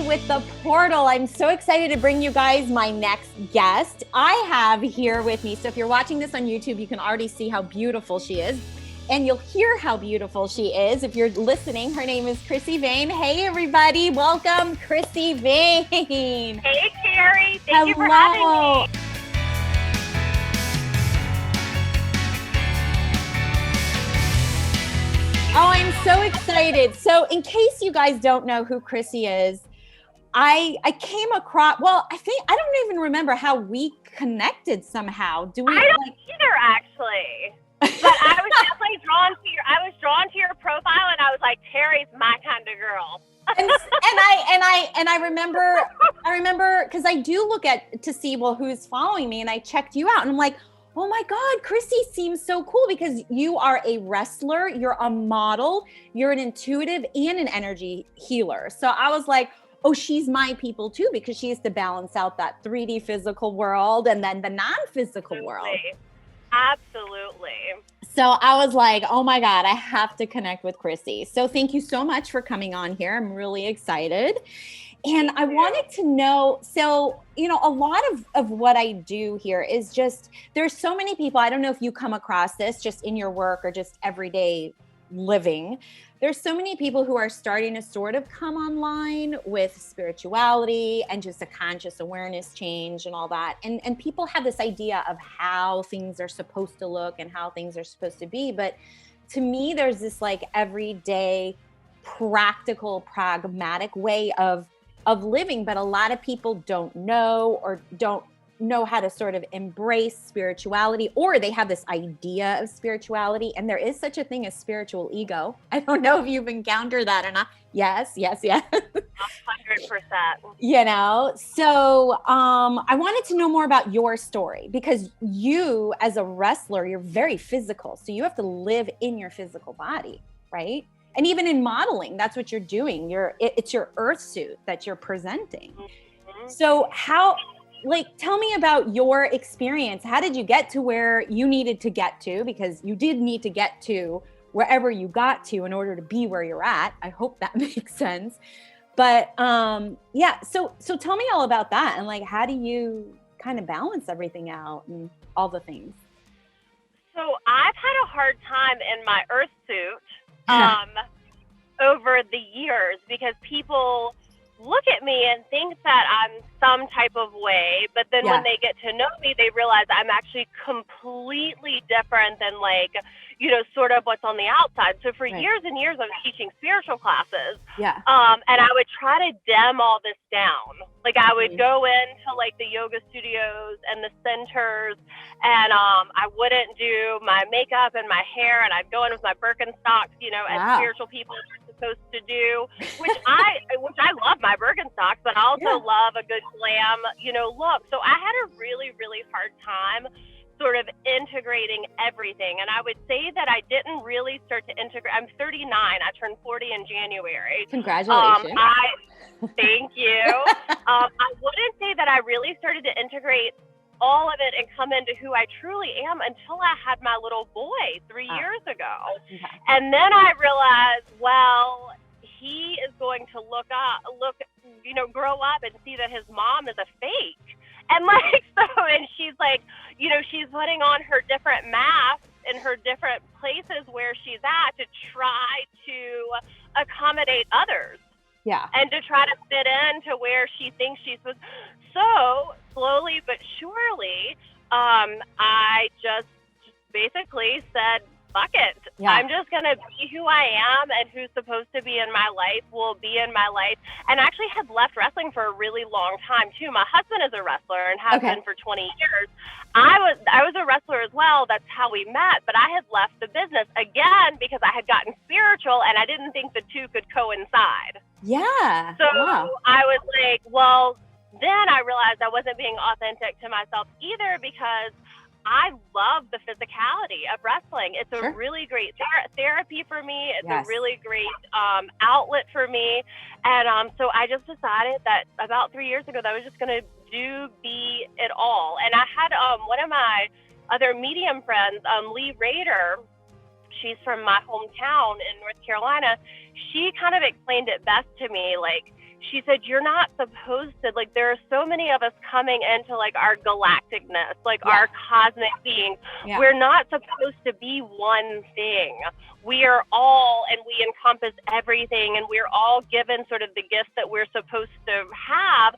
today with the portal. I'm so excited to bring you guys my next guest. I have here with me, so if you're watching this on YouTube, you can already see how beautiful she is. And you'll hear how beautiful she is if you're listening. Her name is Krissy Vaine. Hey, everybody. Welcome, Krissy Vaine. Hey, Terrie. Thank you for having me. Oh, I'm so excited. So in case you guys don't know who Krissy is, I came across, well, I don't even remember how we connected somehow. Do we? I don't either, actually. But I was definitely drawn to your profile, and I was like, Terrie's my kind of girl. and I remember because I do look to see, well, who's following me, and I checked you out, and I'm like, oh my God, Krissy seems so cool because you are a wrestler, you're a model, you're an intuitive and an energy healer. So I was like, oh, she's my people too, because she has to balance out that 3D physical world and then the non-physical world. Absolutely. So I was like, oh my God, I have to connect with Krissy. So thank you so much for coming on here. I'm really excited. And I wanted to know, so, a lot of what I do here is just, there's so many people, I don't know if you come across this just in your work or just everyday living. There's so many people who are starting to sort of come online with spirituality and just a conscious awareness change and all that. And people have this idea of how things are supposed to look and how things are supposed to be. But to me, there's this like everyday, practical, pragmatic way of living, but a lot of people don't know or don't know how to sort of embrace spirituality, or they have this idea of spirituality, and there is such a thing as spiritual ego. I don't know if you've encountered that or not. Yes. 100%. So I wanted to know more about your story, because you as a wrestler, you're very physical, so you have to live in your physical body, right? And even in modeling, that's what you're doing. It's your earth suit that you're presenting. Mm-hmm. So tell me about your experience. How did you get to where you needed to get to? Because you did need to get to wherever you got to in order to be where you're at. I hope that makes sense. But so tell me all about that. And like, how do you kind of balance everything out and all the things? So I've had a hard time in my earth suit over the years, because people look at me and think that I'm some type of way, but then when they get to know me, they realize I'm actually completely different than sort of what's on the outside. So for years and years, I was teaching spiritual classes. Yeah. And I would try to dim all this down. Like I would go into like the yoga studios and the centers, and I wouldn't do my makeup and my hair, and I'd go in with my Birkenstocks, as spiritual people are supposed to do, which I love my Birkenstocks, but I also love a good glam, look. So I had a really, really hard time sort of integrating everything. And I would say that I didn't really start to integrate. I'm 39. I turned 40 in January. Congratulations. Thank you. I wouldn't say that I really started to integrate all of it and come into who I truly am until I had my little boy 3 years ago. Okay. And then I realized, well, he is going to grow up and see that his mom is a fake. And and she's like, she's putting on her different masks in her different places where she's at to try to accommodate others. Yeah. And to try to fit into where she thinks she's supposed. So slowly but surely, I just basically said, fuck it. Yeah. I'm just going to be who I am, and who's supposed to be in my life will be in my life. And I actually had left wrestling for a really long time too. My husband is a wrestler and has been for 20 years. I was a wrestler as well. That's how we met. But I had left the business again because I had gotten spiritual, and I didn't think the two could coincide. Yeah. So I was like, well, then I realized I wasn't being authentic to myself either, because I love the physicality of wrestling. It's a really great therapy for me. It's a really great outlet for me. And so I just decided that about 3 years ago that I was just going to be it all. And I had one of my other medium friends, Lee Rader, she's from my hometown in North Carolina. She kind of explained it best to me. Like, she said, you're not supposed to, like, there are so many of us coming into like our galacticness, like our cosmic being. We're not supposed to be one thing. We are all, and we encompass everything, and we're all given sort of the gifts that we're supposed to have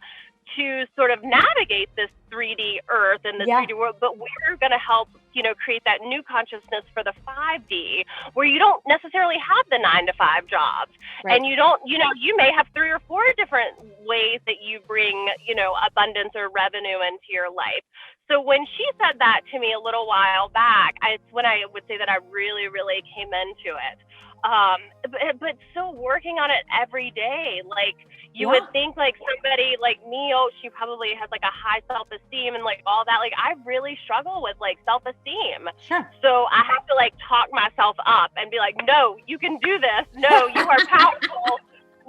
to sort of navigate this 3D earth and the 3D world, but we're going to help, you know, create that new consciousness for the 5D, where you don't necessarily have the 9-to-5 jobs. And you don't, you know, you may have 3 or 4 different ways that you bring, you know, abundance or revenue into your life. So when she said that to me a little while back, it's when I would say that I really, really came into it. But still working on it every day. Like, you would think like somebody like me, oh, she probably has like a high self-esteem and like all that. Like, I really struggle with like self-esteem. So I have to like talk myself up and be like, no, you can do this. No, you are powerful.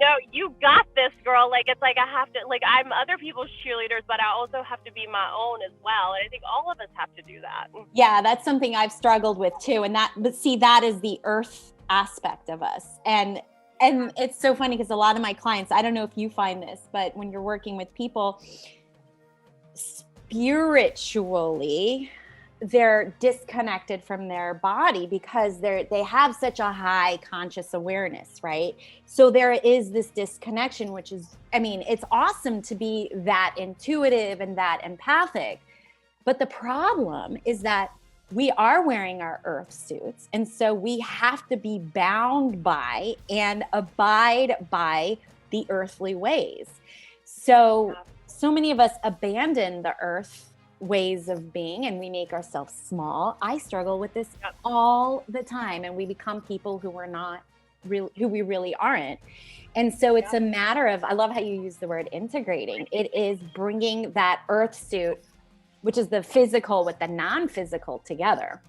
No, you got this, girl. Like, it's like I have to, like, I'm other people's cheerleaders, but I also have to be my own as well. And I think all of us have to do that. Yeah, that's something I've struggled with too. And but see, that is the earth aspect of us. And it's so funny because a lot of my clients, I don't know if you find this, but when you're working with people, spiritually, they're disconnected from their body because they have such a high conscious awareness, right? So there is this disconnection, which is, I mean, it's awesome to be that intuitive and that empathic. But the problem is that we are wearing our earth suits. And so we have to be bound by and abide by the earthly ways. So many of us abandon the earth ways of being and we make ourselves small. I struggle with this all the time, and we become people who we're not real, who we really aren't. And so it's a matter of, I love how you use the word integrating. It is bringing that earth suit, which is the physical with the non-physical together.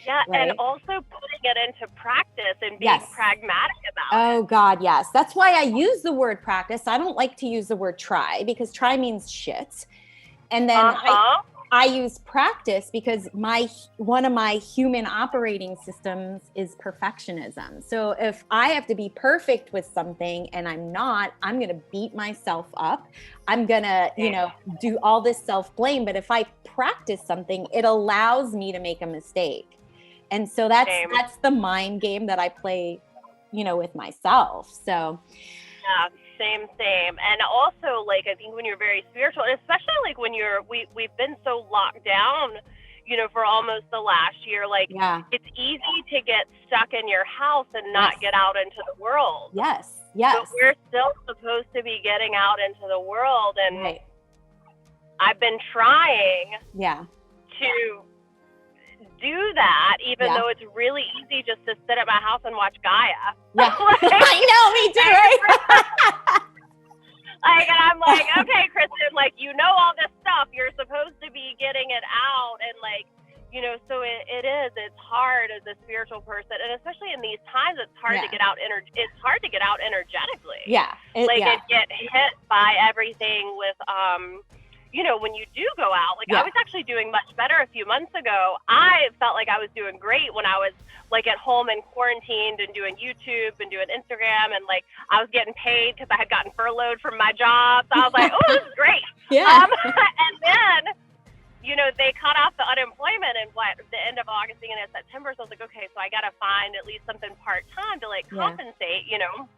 Yeah, right? And also putting it into practice and being pragmatic about it. Oh God, yes. That's why I use the word practice. I don't like to use the word try, because try means shit. And then I use practice because one of my human operating systems is perfectionism. So if I have to be perfect with something and I'm not, I'm going to beat myself up. I'm going to, you know, do all this self-blame. But if I practice something, it allows me to make a mistake. And so that's the mind game that I play, you know, with myself. So yeah. Same. And also, like, I think when you're very spiritual, and especially like when we've been so locked down, you know, for almost the last year, like it's easy to get stuck in your house and not get out into the world. Yes. But we're still supposed to be getting out into the world. And I've been trying to do that, even though it's really easy just to sit at my house and watch Gaia. Yeah. I know, me too, right? Like, and I'm like, okay, Kristen, like, you know all this stuff. You're supposed to be getting it out. And like, you know, so it's hard as a spiritual person. And especially in these times, it's hard to get out it's hard to get out energetically. Yeah. And get hit by everything with, you know, when you do go out, like I was actually doing much better a few months ago. I felt like I was doing great when I was like at home and quarantined and doing YouTube and doing Instagram, and like I was getting paid because I had gotten furloughed from my job. So I was like, oh, this is great. And then, you know, they cut off the unemployment in the end of August, beginning of September. So I was like, okay, so I got to find at least something part-time to like compensate, you know.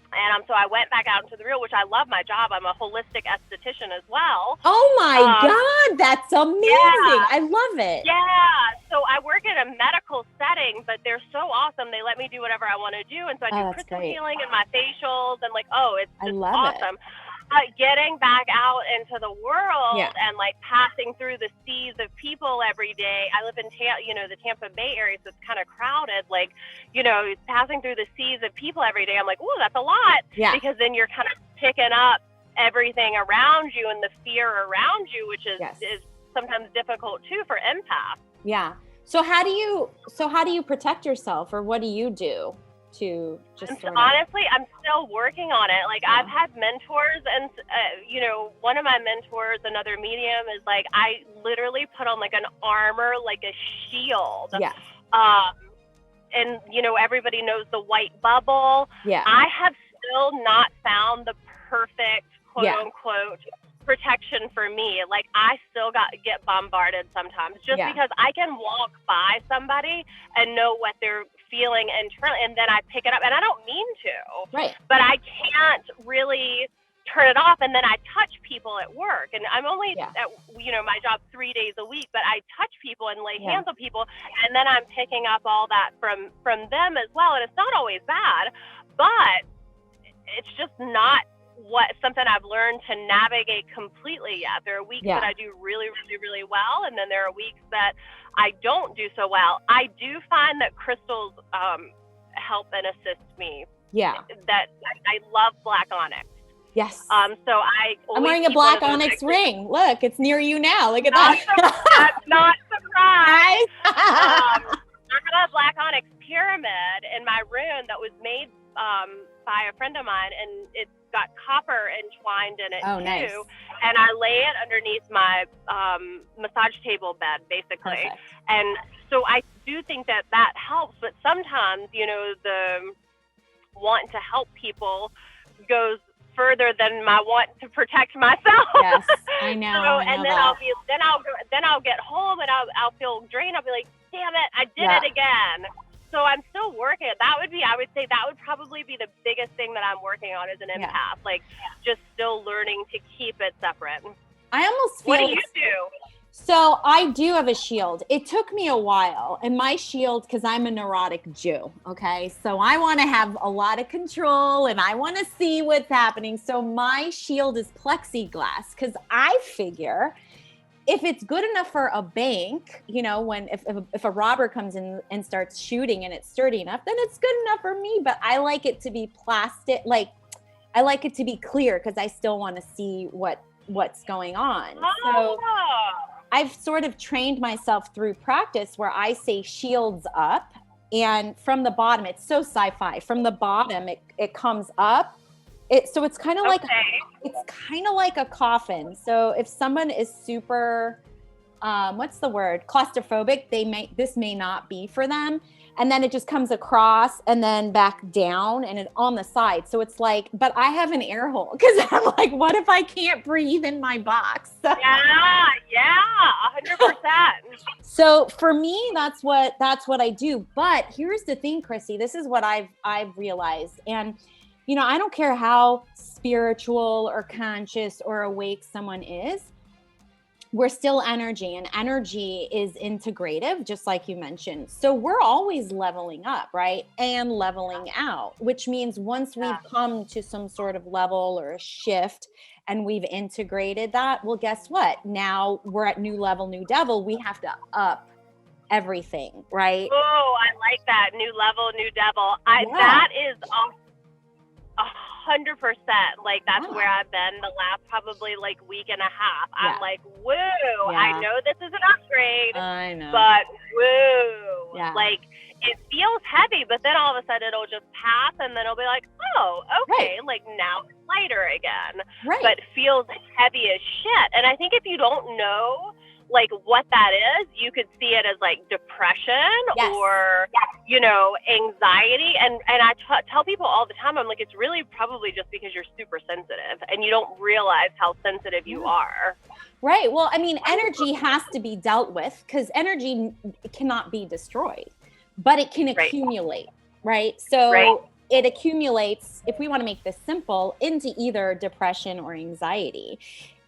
And so I went back out into the real, which I love my job. I'm a holistic esthetician as well. Oh my God, that's amazing. Yeah. I love it. Yeah. So I work in a medical setting, but they're so awesome. They let me do whatever I want to do. And so I do crystal healing and my facials and like, it's just awesome. Getting back out into the world and like passing through the seas of people every day. I live in the Tampa Bay area, so it's kind of crowded. Like, you know, passing through the seas of people every day. I'm like, ooh, that's a lot. Yeah. Because then you're kind of picking up everything around you and the fear around you, which is sometimes difficult too for empaths. Yeah. So how do you protect yourself, or what do you do? To just honestly, I'm still working on it. Like I've had mentors, and you know, one of my mentors, another medium, is like I literally put on like an armor, like a shield. and everybody knows the white bubble. Yeah. I have still not found the perfect quote unquote protection for me. Like, I still get bombarded sometimes just because I can walk by somebody and know what they're feeling internally, and then I pick it up, and I don't mean to. Right. But I can't really turn it off, and then I touch people at work, and I'm only at my job 3 days a week, but I touch people and lay hands on people, and then I'm picking up all that from them as well, and it's not always bad, but it's just not something I've learned to navigate completely yet. There are weeks that I do really, really, really well, and then there are weeks that I don't do so well. I do find that crystals help and assist me. Yeah. That I love black onyx. Yes. So I'm wearing a black onyx ring. Look, it's near you now. Look at that. That's not surprised. I have a black onyx pyramid in my room that was made by a friend of mine, and it's got copper entwined in it too. Nice. And I lay it underneath my massage table bed, basically. Perfect. And so I do think that helps, but sometimes, the want to help people goes further than my want to protect myself. Yes, I know. Then I'll get home and I'll feel drained. I'll be like, damn it, I did it again. So I'm still working. I would say that would probably be the biggest thing that I'm working on as an empath. Like, just still learning to keep it separate. I almost feel. What do you do? So I do have a shield. It took me a while, and my shield, because I'm a neurotic Jew. Okay. So I want to have a lot of control, and I want to see what's happening. So my shield is plexiglass, because I figure if it's good enough for a bank, if a robber comes in and starts shooting and it's sturdy enough, then it's good enough for me. But I like it to be plastic. Like, I like it to be clear, because I still want to see what's going on. So I've sort of trained myself through practice where I say shields up, and from the bottom, it's so sci-fi. From the bottom, it comes up. So it's kind of like a coffin. So if someone is super, what's the word? Claustrophobic, this may not be for them. And then it just comes across and then back down and it on the side. So it's like, but I have an air hole, because I'm like, what if I can't breathe in my box? Yeah, 100%. So for me, that's what I do. But here's the thing, Krissy, this is what I've realized. And I don't care how spiritual or conscious or awake someone is, we're still energy, and energy is integrative, just like you mentioned. So we're always leveling up, right? And leveling out, which means once we've come to some sort of level or a shift and we've integrated that, well, guess what? Now we're at new level, new devil. We have to up everything, right? Oh, I like that. New level, new devil. That is 100%. Like, that's where I've been the last probably like week and a half. I'm like, woo, I know this is an upgrade. I know. But woo. Yeah. Like, it feels heavy, but then all of a sudden it'll just pass, and then it'll be like, oh, okay, like now it's lighter again. Right. But feels heavy as shit. And I think if you don't know like what that is, you could see it as like depression or, anxiety. And I tell people all the time, I'm like, it's really probably just because you're super sensitive and you don't realize how sensitive you are. Right. Well, I mean, energy has to be dealt with, because energy cannot be destroyed, but it can accumulate, right? So it accumulates, if we want to make this simple, into either depression or anxiety.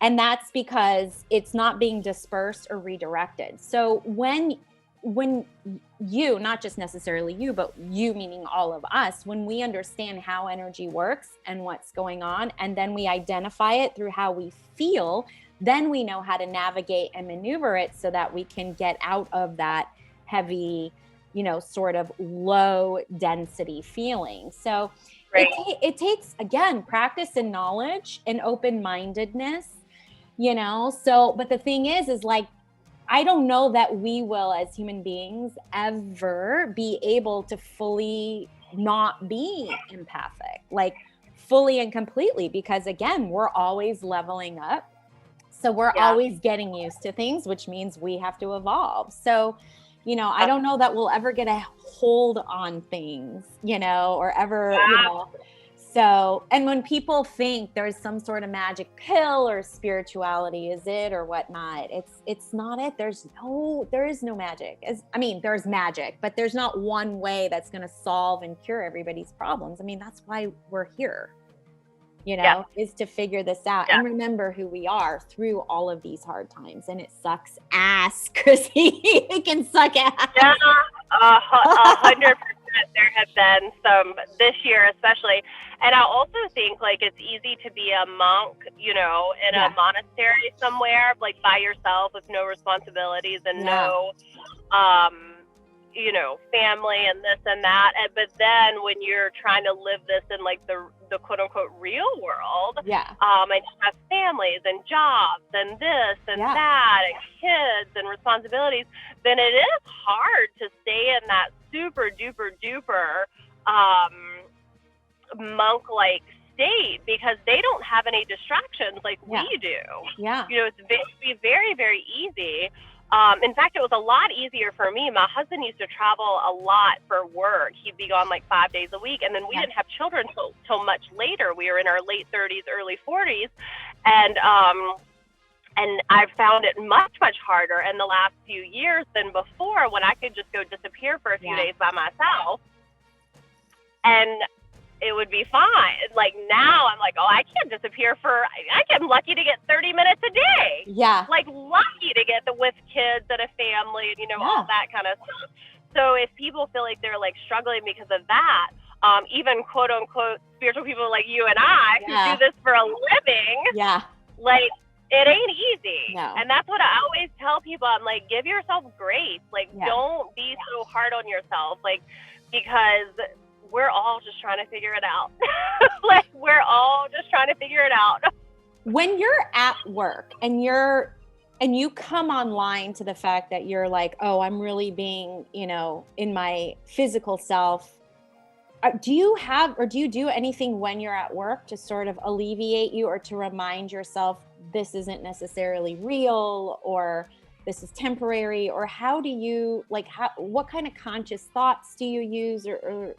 And that's because it's not being dispersed or redirected. So when you, not just necessarily you, but you meaning all of us, when we understand how energy works and what's going on, and then we identify it through how we feel, then we know how to navigate and maneuver it so that we can get out of that heavy, sort of low density feeling. So it takes, again, practice and knowledge and open-mindedness. But the thing is like, I don't know that we will, as human beings, ever be able to fully not be empathic, like fully and completely, because again, we're always leveling up. So we're always getting used to things, which means we have to evolve. So, I don't know that we'll ever get a hold on things, or ever, So, and when people think there's some sort of magic pill or spirituality is it or whatnot, it's not it. There is no magic. There's magic, but there's not one way that's going to solve and cure everybody's problems. That's why we're here, is to figure this out and remember who we are through all of these hard times. And it sucks ass, Krissy. It can suck ass. Yeah, 100%. There have been some this year, especially. And I also think like it's easy to be a monk, in a monastery somewhere, like by yourself with no responsibilities and no, family and this and that. But then when you're trying to live this in like the quote unquote real world, and you have families and jobs and this and that and kids and responsibilities, then it is hard to stay in that super duper duper monk-like state because they don't have any distractions like we do. It's very, very easy. In fact, it was a lot easier for me. My husband used to travel a lot for work. He'd be gone like 5 days a week. And then we didn't have children till much later. We were in our late 30s, early 40s. And I found it much, much harder in the last few years than before when I could just go disappear for a few days by myself. And it would be fine. Like now I'm like, I can't disappear I'm lucky to get 30 minutes a day. Yeah. Like lucky to get with kids and a family, all that kind of stuff. So if people feel like they're like struggling because of that, even quote unquote spiritual people like you and I who do this for a living, like it ain't easy. No. And that's what I always tell people. I'm like, give yourself grace. Like don't be so hard on yourself. Like, because we're all just trying to figure it out. Like we're all just trying to figure it out. When you're at work and you come online to the fact that you're like, I'm really being, in my physical self. Do you do anything when you're at work to sort of alleviate you or to remind yourself this isn't necessarily real or this is temporary? Or how do you what kind of conscious thoughts do you use or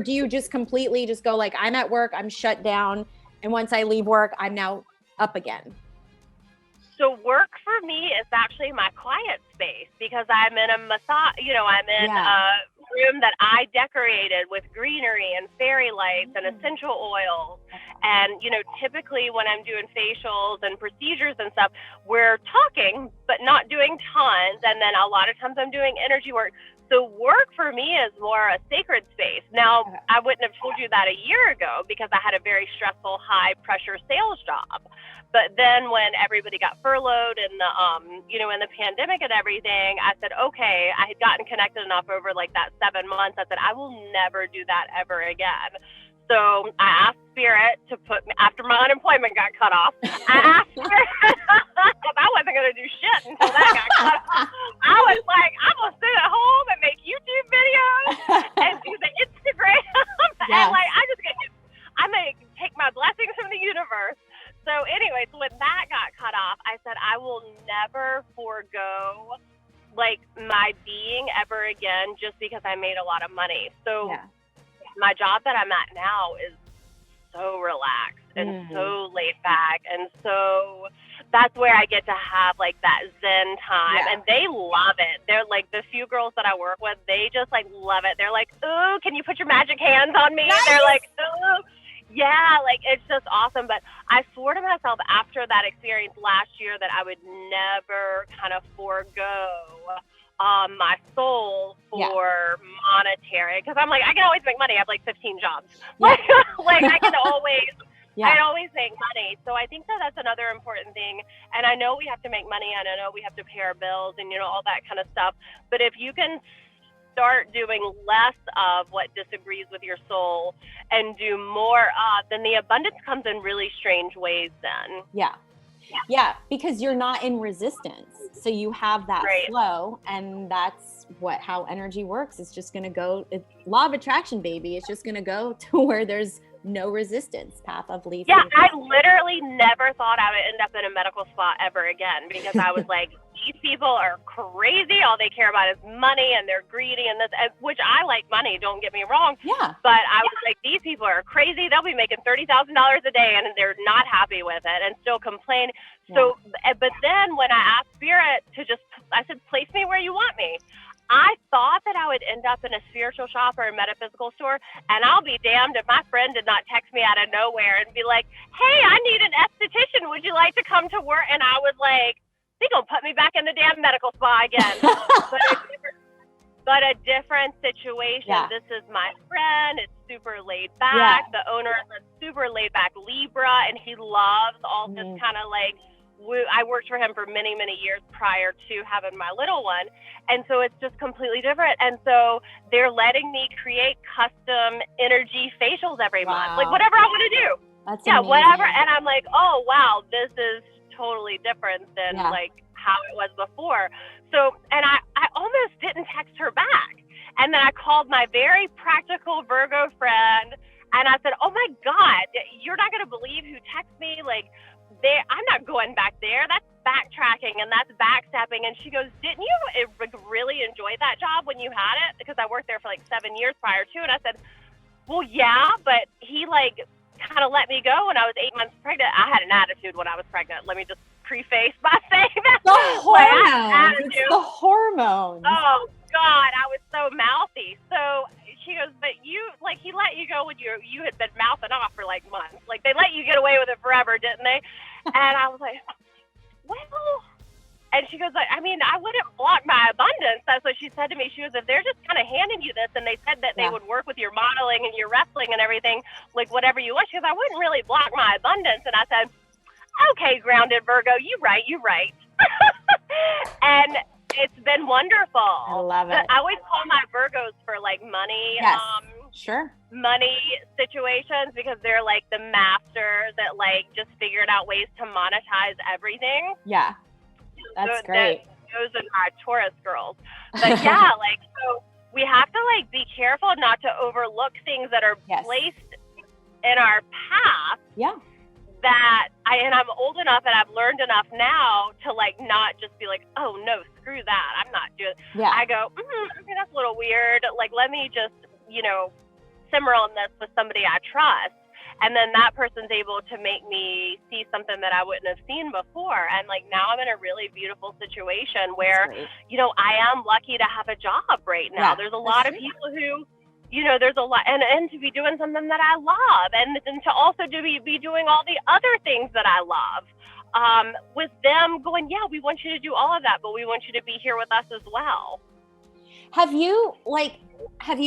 do you just completely just go like, I'm at work, I'm shut down, and once I leave work, I'm now up again? So work for me is actually my quiet space because I'm in a I'm in a room that I decorated with greenery and fairy lights and essential oils. And, typically when I'm doing facials and procedures and stuff, we're talking, but not doing tons. And then a lot of times I'm doing energy work. So work for me is more a sacred space. Now, I wouldn't have told you that a year ago because I had a very stressful, high pressure sales job. But then when everybody got furloughed in the, in the pandemic and everything, I said, okay, I had gotten connected enough over like that 7 months. I said, I will never do that ever again. So I asked Spirit to put me, after my unemployment got cut off, I asked Spirit, because I wasn't going to do shit until that got cut off. I was like, I'm going to sit at home and make YouTube videos and do the Instagram. And like, I'm going to take my blessings from the universe. So anyways, when that got cut off, I said, I will never forego like my being ever again just because I made a lot of money. So my job that I'm at now is so relaxed and so laid back. And so that's where I get to have like that Zen time and they love it. They're like the few girls that I work with, they just like love it. They're like, ooh, can you put your magic hands on me? Nice. They're like, ooh. Yeah, like it's just awesome. But I swore to myself after that experience last year that I would never kind of forego my soul for monetary, because I'm like, I can always make money. I have like 15 jobs. Like I can always, I always make money. So I think that that's another important thing. And I know we have to make money, and I know we have to pay our bills and all that kind of stuff. But if you can start doing less of what disagrees with your soul and do more of, then the abundance comes in really strange ways then. Yeah, because you're not in resistance. So you have that flow, and that's how energy works. It's just going to go, law of attraction, baby. It's just going to go to where there's no resistance, path of least. Yeah, I literally never thought I would end up in a medical spa ever again, because I was like, these people are crazy. All they care about is money, and they're greedy, and this, which I like money, don't get me wrong. Yeah. But I was like, these people are crazy. They'll be making $30,000 a day, and they're not happy with it and still complain. So, but then when I asked Spirit to I said, place me where you want me. I thought that I would end up in a spiritual shop or a metaphysical store, and I'll be damned if my friend did not text me out of nowhere and be like, hey, I need an esthetician. Would you like to come to work? And I was like, they gonna put me back in the damn medical spa again. but a different situation. Yeah. This is my friend. It's super laid back. Yeah. The owner is a super laid back Libra, and he loves all this kind of like, I worked for him for many, many years prior to having my little one. And so it's just completely different. And so they're letting me create custom energy facials every month, like whatever I want to do. That's amazing. Whatever. And I'm like, oh, wow, this is totally different than like how it was before. So, and I almost didn't text her back. And then I called my very practical Virgo friend, and I said, oh my God, you're not going to believe who texted me. Like, I'm not going back there. That's backtracking and that's backstepping. And she goes, didn't you really enjoy that job when you had it? Because I worked there for like 7 years prior to. And I said, well, yeah, but he like kind of let me go when I was 8 months pregnant. I had an attitude when I was pregnant. Let me just preface by saying that. The hormones. It's the hormones. Oh God, I was so mouthy. So she goes, but you, like, he let you go when you had been mouthing off for like months. Like, they let you get away with it forever, didn't they? And I was like, well, and she goes, like, I mean, I wouldn't block my abundance. That's what she said to me. She goes, if they're just kind of handing you this, and they said that they would work with your modeling and your wrestling and everything, like whatever you want. She goes, I wouldn't really block my abundance. And I said, okay, grounded Virgo, you're right. And it's been wonderful. I love it. I always call my Virgos for like money, money situations, because they're like the masters that like just figured out ways to monetize everything. Yeah, that's great. Those are my Taurus girls. But yeah, like, so we have to like be careful not to overlook things that are placed in our path. Yeah. I'm old enough and I've learned enough now to like not just be like, oh no, screw that, I'm not doing it. Yeah. I go, okay, that's a little weird. Like, let me just, simmer on this with somebody I trust. And then that person's able to make me see something that I wouldn't have seen before. And like, now I'm in a really beautiful situation where, I am lucky to have a job right now. There's a lot of people who, there's a lot, and to be doing something that I love, and to also be doing all the other things that I love, with them going, yeah, we want you to do all of that, but we want you to be here with us as well. Have you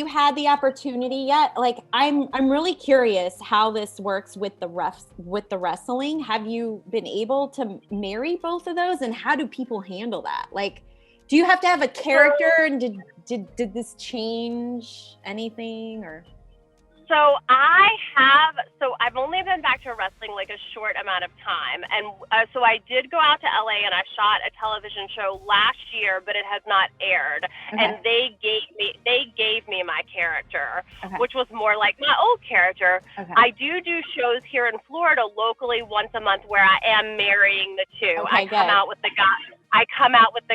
had the opportunity yet? Like, I'm really curious how this works with the wrestling. Have you been able to marry both of those, and how do people handle that? Like, do you have to have a character, and did this change anything, or? So I've only been back to wrestling like a short amount of time. And so I did go out to LA and I shot a television show last year, but it has not aired. Okay. And they gave me my character, which was more like my old character. Okay. I do shows here in Florida locally once a month where I am marrying the two. I come out with the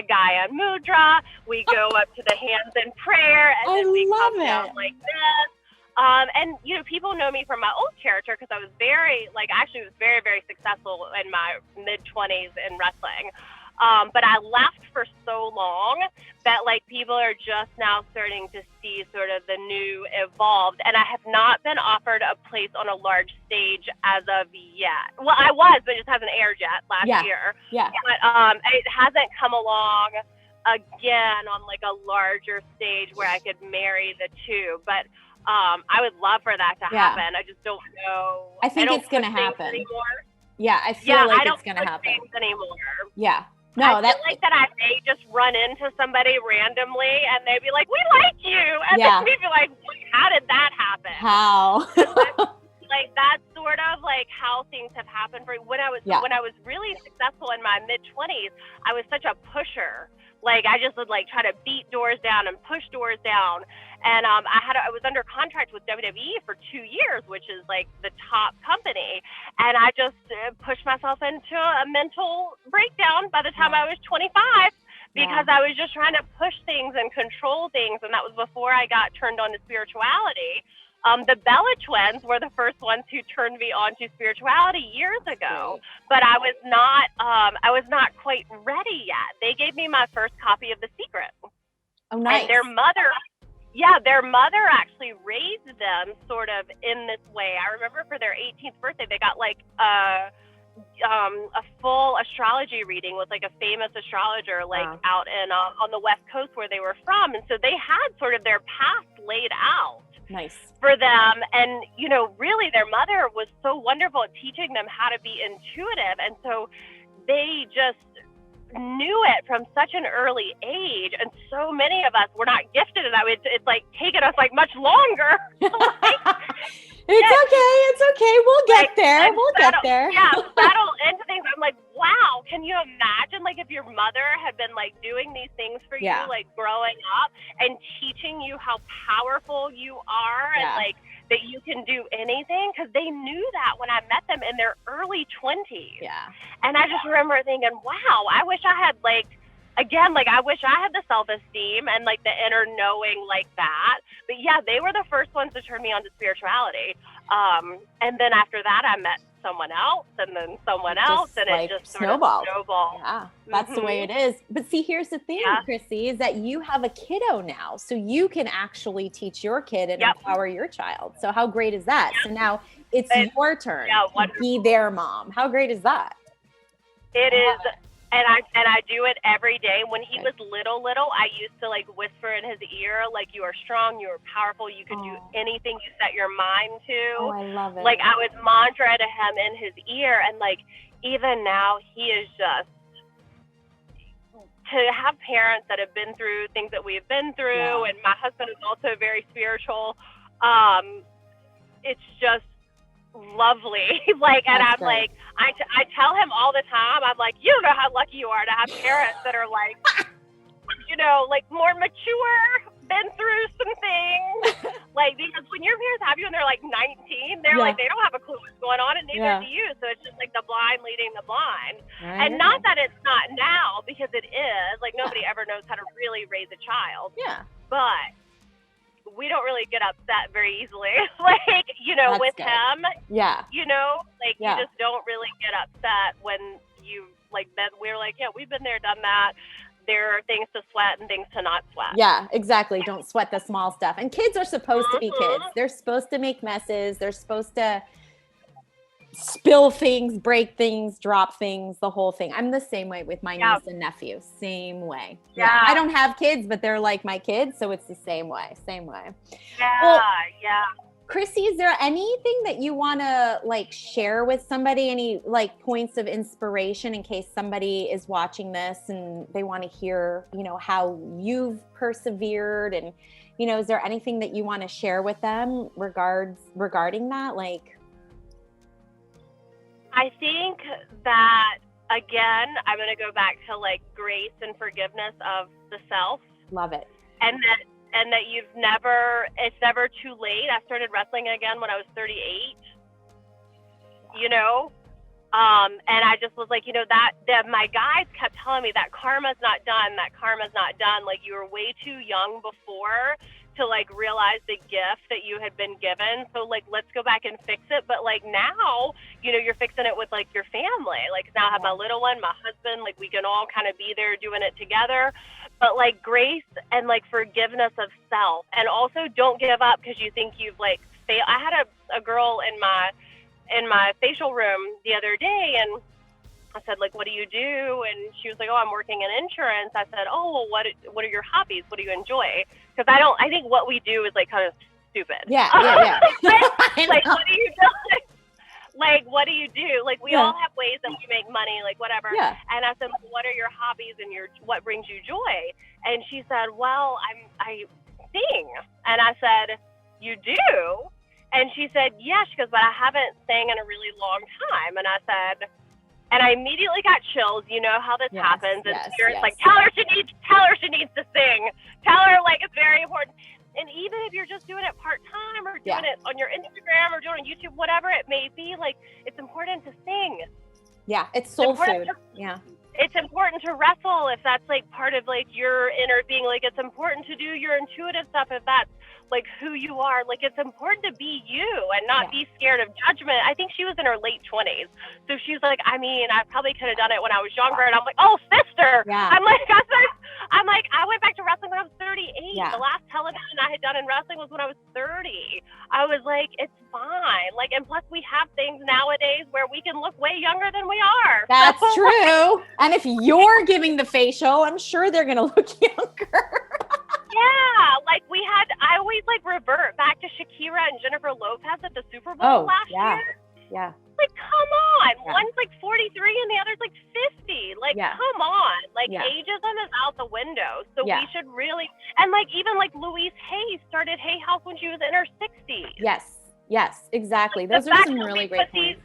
guy on Mudra. We go up to the hands in prayer, and then we come down like this. And people know me from my old character because I was very, very successful in my mid-20s in wrestling. But I left for so long that people are just now starting to see sort of the new evolved. And I have not been offered a place on a large stage as of yet. Well, I was, but it just hasn't aired yet last year. Yeah. But it hasn't come along again on a larger stage where I could marry the two. But I would love for that to happen. I just don't know. I think it's going to happen. Yeah, I feel like it's going to happen anymore. Yeah. No, I feel like that I may just run into somebody randomly and they'd be like, "We like you," and then we'd be like, "How did that happen?" How? That's sort of how things have happened for me. When I was really successful in my mid-20s, I was such a pusher. Like, I just would like try to beat doors down and push doors down. And I was under contract with WWE for 2 years, which is like the top company. And I just pushed myself into a mental breakdown by the time I was 25 because I was just trying to push things and control things. And that was before I got turned on to spirituality. The Bella twins were the first ones who turned me on to spirituality years ago, but I was not quite ready yet. They gave me my first copy of The Secret. Oh, nice. And their mother actually raised them sort of in this way. I remember for their 18th birthday, they got like a full astrology reading with like a famous astrologer, like out in on the West Coast where they were from. And so they had sort of their path laid out. Nice. For them. And, you know, really their mother was so wonderful at teaching them how to be intuitive. And so they just knew it from such an early age. And so many of us were not gifted. And it's like taken us like much longer. It's okay. We'll get there. Yeah, settle into things. I'm like, wow, can you imagine like if your mother had been like doing these things for you, like growing up and teaching you how powerful you are and like that you can do anything? Because they knew that when I met them in their early 20s. Yeah. And I just remember thinking, wow, I wish I had like, again, like I wish I had the self-esteem and like the inner knowing like that. But yeah, they were the first ones to turn me on to spirituality. And then after that, I met someone else and then someone else, and like it just snowballed. Yeah, that's the way it is. But see, here's the thing, Krissy, is that you have a kiddo now, so you can actually teach your kid and empower your child. So how great is that? So now it's your turn to be their mom. How great is that? It is. And I do it every day. When he was little, I used to like whisper in his ear, like, you are strong, you are powerful, you can do anything you set your mind to. Oh, I love it. Like I would mantra to him in his ear. And like, even now he is just, to have parents that have been through things that we've been through. And my husband is also very spiritual. It's just lovely. Like, and I'm great. Like, I tell him all the time, I'm like, you don't know how lucky you are to have parents that are like, you know, like more mature, been through some things. Like, because when your parents have you and they're like 19, they're like, they don't have a clue what's going on, and neither do you. So it's just like the blind leading the blind. And not that it's not now, because it is. Like, nobody ever knows how to really raise a child. Yeah. But we don't really get upset very easily. Like, you know, with him, you know, like you just don't really get upset when you like that. We're like, we've been there, done that. There are things to sweat and things to not sweat. Yeah, exactly. Don't sweat the small stuff. And kids are supposed to be kids. They're supposed to make messes. They're supposed to spill things, break things, drop things, the whole thing. I'm the same way with my niece and nephew. Same way. Yeah. I don't have kids, but they're like my kids. So it's the same way. Yeah. Krissy, is there anything that you want to like share with somebody? Any like points of inspiration in case somebody is watching this and they want to hear, you know, how you've persevered, and, you know, is there anything that you want to share with them regarding that? Like, I think that, again, I'm going to go back to like grace and forgiveness of the self. Love it. And that it's never too late. I started wrestling again when I was 38, you know? And I just was like, you know, that my guides kept telling me that karma's not done. Like, you were way too young before to like realize the gift that you had been given. So like, let's go back and fix it. But like now, you know, you're fixing it with like your family. Like now I have my little one, my husband, like we can all kind of be there doing it together. But like grace and like forgiveness of self, and also don't give up because you think you've like failed. I had a girl in my facial room the other day, and I said, like, what do you do? And she was like, oh, I'm working in insurance. I said, oh, well, what are your hobbies? What do you enjoy? Because I think what we do is like kind of stupid. Yeah. Like, what do you do? Like, what do you do? Like, we all have ways that we make money, like whatever. Yeah. And I said, well, what are your hobbies and what brings you joy? And she said, well, I sing. And I said, you do? And she said, yes. She goes, but I haven't sang in a really long time. And I said, And I immediately got chills. You know how this happens. And Spirit's like, tell her she needs to sing. Tell her, like, it's very important. And even if you're just doing it part-time or doing it on your Instagram or doing it on YouTube, whatever it may be, like, it's important to sing. Yeah, it's soul food. It's important to wrestle if that's, like, part of, like, your inner being. Like, it's important to do your intuitive stuff if that's, like, who you are. Like, it's important to be you and not be scared of judgment. I think she was in her late 20s. So she's like, I mean, I probably could have done it when I was younger. And I'm like, oh, sister. Yeah. I'm like, I went back to wrestling when I was 38. Yeah. The last television I had done in wrestling was when I was 30. I was like, it's fine. Like, and plus we have things nowadays where we can look way younger than we are. That's true. And if you're giving the facial, I'm sure they're going to look younger. Yeah, like I always like revert back to Shakira and Jennifer Lopez at the Super Bowl last year. Yeah. Like, come on. Yeah. One's like 43 and the other's like 50. Like, come on. Like, ageism is out the window. So we should really, and like, even like Louise Hay started Hay House when she was in her 60s. Yes, exactly. Those are some really great points.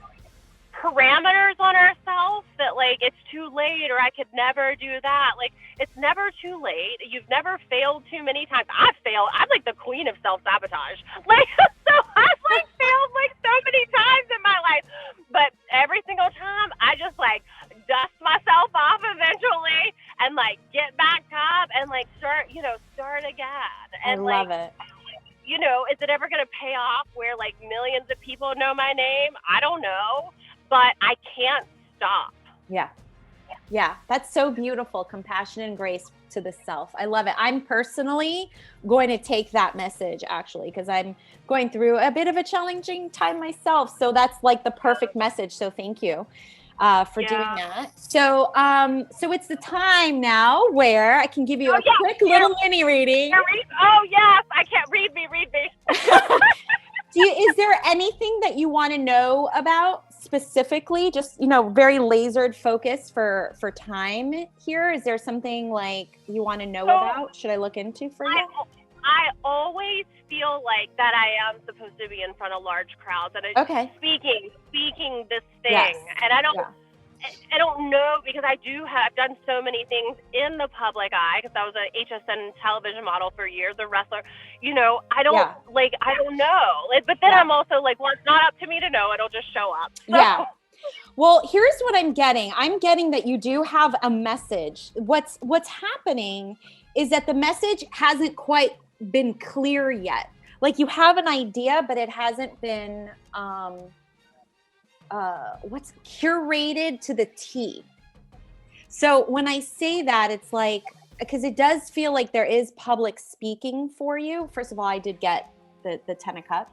Parameters on ourselves that, like, it's too late or I could never do that. Like, it's never too late. You've never failed too many times. I've failed. I'm like the queen of self-sabotage. Like, so I've like failed like so many times in my life. But every single time I just like dust myself off eventually and like get back up and like start again. And I love it. You know, is it ever going to pay off where like millions of people know my name? I don't know. But I can't stop. Yeah. That's so beautiful. Compassion and grace to the self. I love it. I'm personally going to take that message actually, because I'm going through a bit of a challenging time myself. So that's like the perfect message. So thank you for doing that. So, so it's the time now where I can give you a quick little mini reading. Oh yes. I can't read me. Is there anything that you want to know about specifically, just, very lasered focus for time here? Is there something like you want to know about? Should I look into for you? I always feel like that I am supposed to be in front of large crowds and speaking this thing. And I don't know, because I've done so many things in the public eye, because I was an HSN television model for years, a wrestler. I don't know. But then I'm also like, well, it's not up to me to know. It'll just show up. So. Yeah. Well, here's what I'm getting. I'm getting that you do have a message. What's happening is that the message hasn't quite been clear yet. Like, you have an idea, but it hasn't been what's curated to the T. So when I say that, it's like, because it does feel like there is public speaking for you. First of all, I did get the 10 of cups.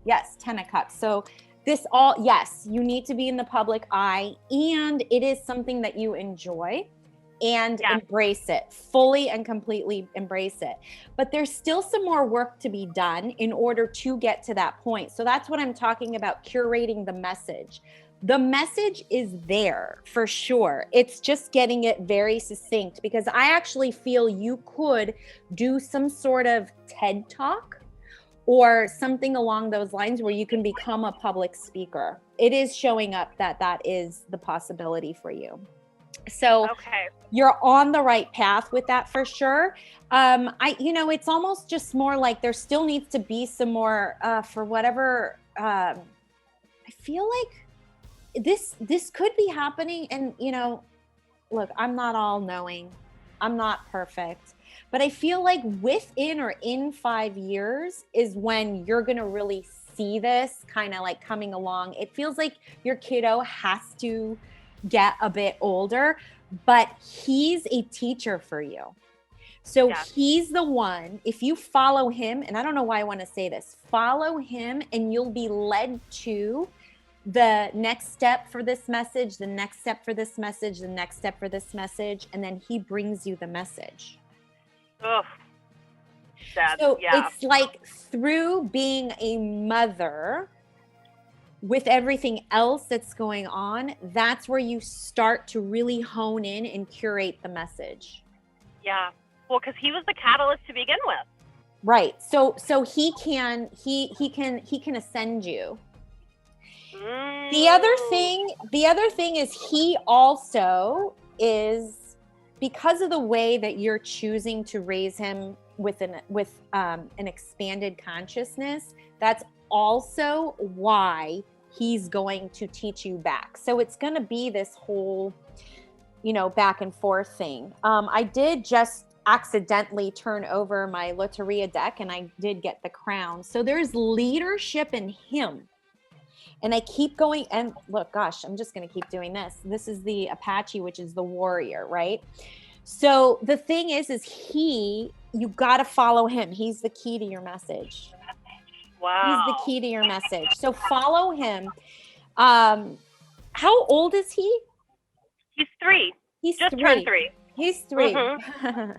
Yes, 10 of cups. So you need to be in the public eye, and it is something that you enjoy, and embrace it fully and completely embrace it. But there's still some more work to be done in order to get to that point. So that's what I'm talking about, curating the message. The message is there for sure. It's just getting it very succinct, because I actually feel you could do some sort of TED Talk or something along those lines where you can become a public speaker. It is showing up that is the possibility for you. So you're on the right path with that for sure. It's almost just more like there still needs to be some more for whatever. I feel like this could be happening. And, look, I'm not all knowing. I'm not perfect. But I feel like within or in 5 years is when you're going to really see this kind of like coming along. It feels like your kiddo has to get a bit older, but he's a teacher for you. So he's the one, if you follow him, and I don't know why I want to say this, follow him and you'll be led to the next step for this message, the next step for this message, the next step for this message, and then he brings you the message. Oh, it's like through being a mother, with everything else that's going on, that's where you start to really hone in and curate the message. Yeah. Well, because he was the catalyst to begin with. Right. So he can ascend you. The other thing is he also is, because of the way that you're choosing to raise him with an expanded consciousness, that's also why he's going to teach you back. So it's going to be this whole, back and forth thing. I did just accidentally turn over my Loteria deck and I did get the crown. So there's leadership in him. And I keep going, and look, gosh, I'm just going to keep doing this. This is the Apache, which is the warrior, right? So the thing is you got to follow him. He's the key to your message. Wow. He's the key to your message. So follow him. How old is he? He's 3. He's just 3. turned 3. He's 3. Mm-hmm.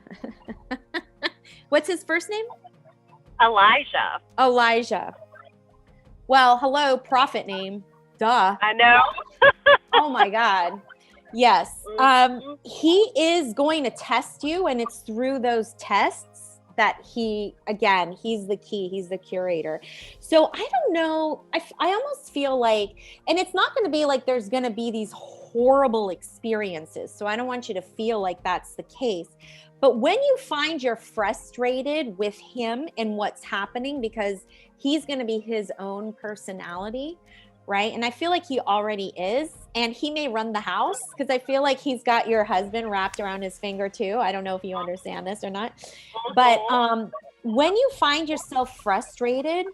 What's his first name? Elijah. Well, hello, prophet name. Duh. I know. Oh my God. Yes. He is going to test you, and it's through those tests that he's the key. He's the curator. So I don't know. I almost feel like, and it's not going to be like there's going to be these horrible experiences. So I don't want you to feel like that's the case. But when you find you're frustrated with him and what's happening, because he's going to be his own personality, right? And I feel like he already is, and he may run the house, because I feel like he's got your husband wrapped around his finger too. I don't know if you understand this or not, but when you find yourself frustrated,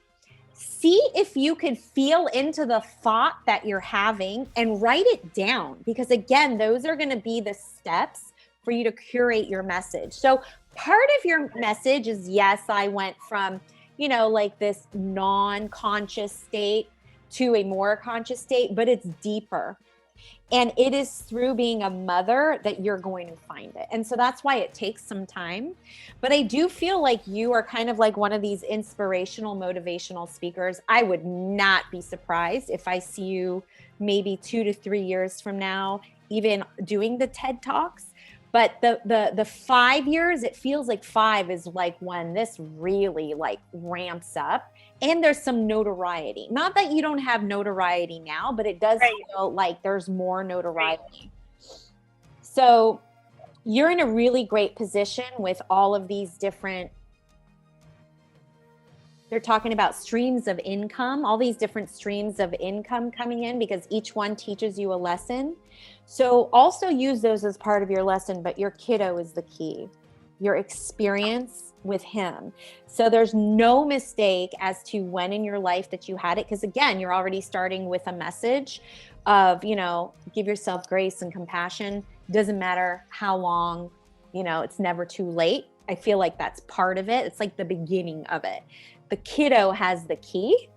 see if you could feel into the thought that you're having and write it down, because again, those are going to be the steps for you to curate your message. So part of your message is, yes, I went from, like this non-conscious state to a more conscious state, but it's deeper. And it is through being a mother that you're going to find it. And so that's why it takes some time. But I do feel like you are kind of like one of these inspirational, motivational speakers. I would not be surprised if I see you maybe 2 to 3 years from now, even doing the TED Talks. But the 5 years, it feels like 5 is like when this really like ramps up. And there's some notoriety. Not that you don't have notoriety now, but it does feel like there's more notoriety. So you're in a really great position with all of these different, they're talking about streams of income, all these different streams of income coming in, because each one teaches you a lesson. So also use those as part of your lesson, but your kiddo is the key. Your experience with him. So there's no mistake as to when in your life that you had it. Because again, you're already starting with a message of, give yourself grace and compassion. Doesn't matter how long, it's never too late. I feel like that's part of it. It's like the beginning of it. The kiddo has the key.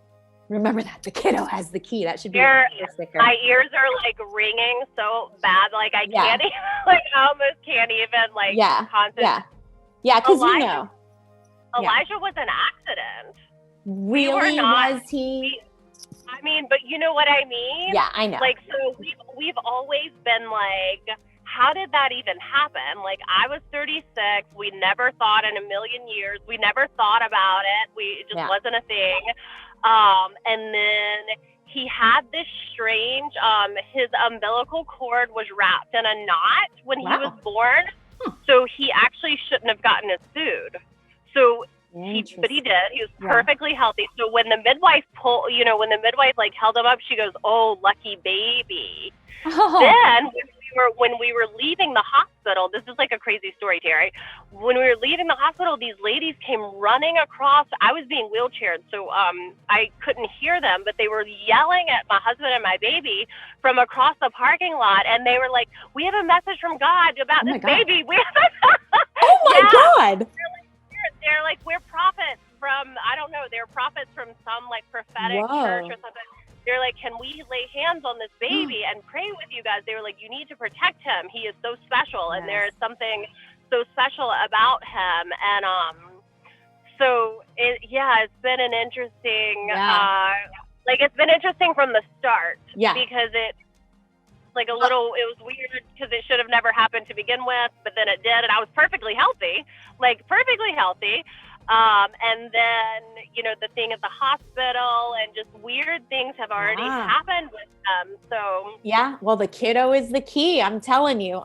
Remember that. The kiddo has the key. That should be a sticker. My ears are like ringing so bad. Like I can't even, like I almost can't even like concentrate. Yeah, because Elijah was an accident. Really? Was he? I mean, but you know what I mean? Yeah, I know. Like, so we've always been like, how did that even happen? Like, I was 36. We never thought in a million years. We never thought about it. It just wasn't a thing. And then he had this strange, his umbilical cord was wrapped in a knot when he was born. So he actually shouldn't have gotten his food. So but he did. He was perfectly healthy. So when the midwife like held him up, she goes, "Oh, lucky baby." Then when we were leaving the hospital, this is like a crazy story, Terry. When we were leaving the hospital, these ladies came running across. I was being wheelchaired, so I couldn't hear them, but they were yelling at my husband and my baby from across the parking lot, and they were like, "We have a message from God about this baby." Oh my God! They're like, we're prophets from, I don't know, they're prophets from some like prophetic church or something. They're like, can we lay hands on this baby and pray with you guys? They were like, you need to protect him. He is so special. And there is something so special about him. And so it's been an interesting, it's been interesting from the start because it's like it was weird because it should have never happened to begin with, but then it did. And I was perfectly healthy. And then, the thing at the hospital and just weird things have already happened with them. So yeah, well, the kiddo is the key. I'm telling you,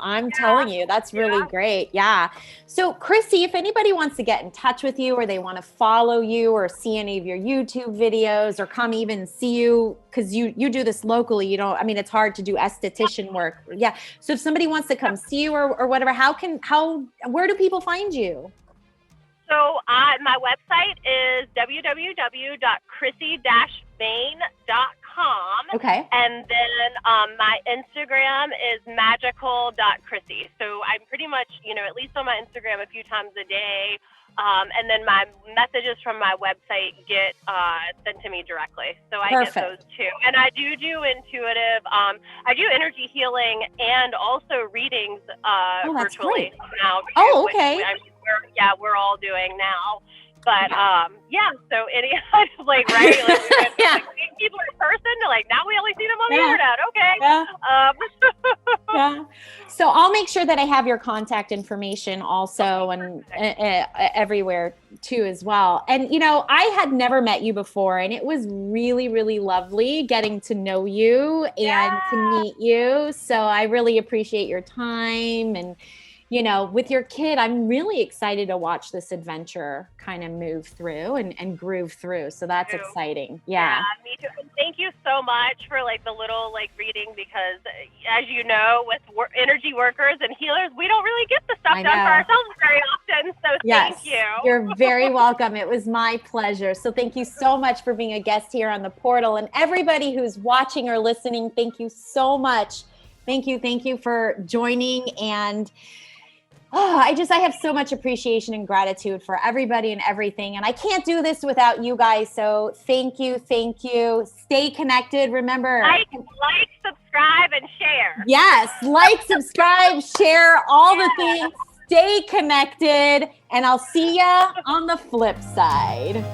that's really great. Yeah. So Krissy, if anybody wants to get in touch with you, or they want to follow you or see any of your YouTube videos, or come even see you, because you do this locally, it's hard to do esthetician work. Yeah. So if somebody wants to come see you or whatever, where do people find you? So my website is www.krissy-vaine.com. Okay. And then my Instagram is magical.krissy. So I'm pretty much, at least on my Instagram a few times a day. And then my messages from my website get sent to me directly. So I get those too. And I do intuitive, I do energy healing and also readings virtually now. Oh, okay. We're all doing now. But so any right? People in person, now we only see them on the internet. Okay. Yeah. So I'll make sure that I have your contact information also, and everywhere too as well. And I had never met you before, and it was really, really lovely getting to know you and to meet you. So I really appreciate your time. And with your kid, I'm really excited to watch this adventure kind of move through and groove through. So that's exciting. Yeah. Me too. And thank you so much for the little reading, because as you know, with energy workers and healers, we don't really get the stuff done for ourselves very often. So thank you. You're very welcome. It was my pleasure. So thank you so much for being a guest here on the portal, and everybody who's watching or listening. Thank you so much. Thank you for joining. And I have so much appreciation and gratitude for everybody and everything. And I can't do this without you guys. So thank you. Stay connected. Remember, like, subscribe, and share. Yes. Like, subscribe, share, all the things. Stay connected. And I'll see ya on the flip side.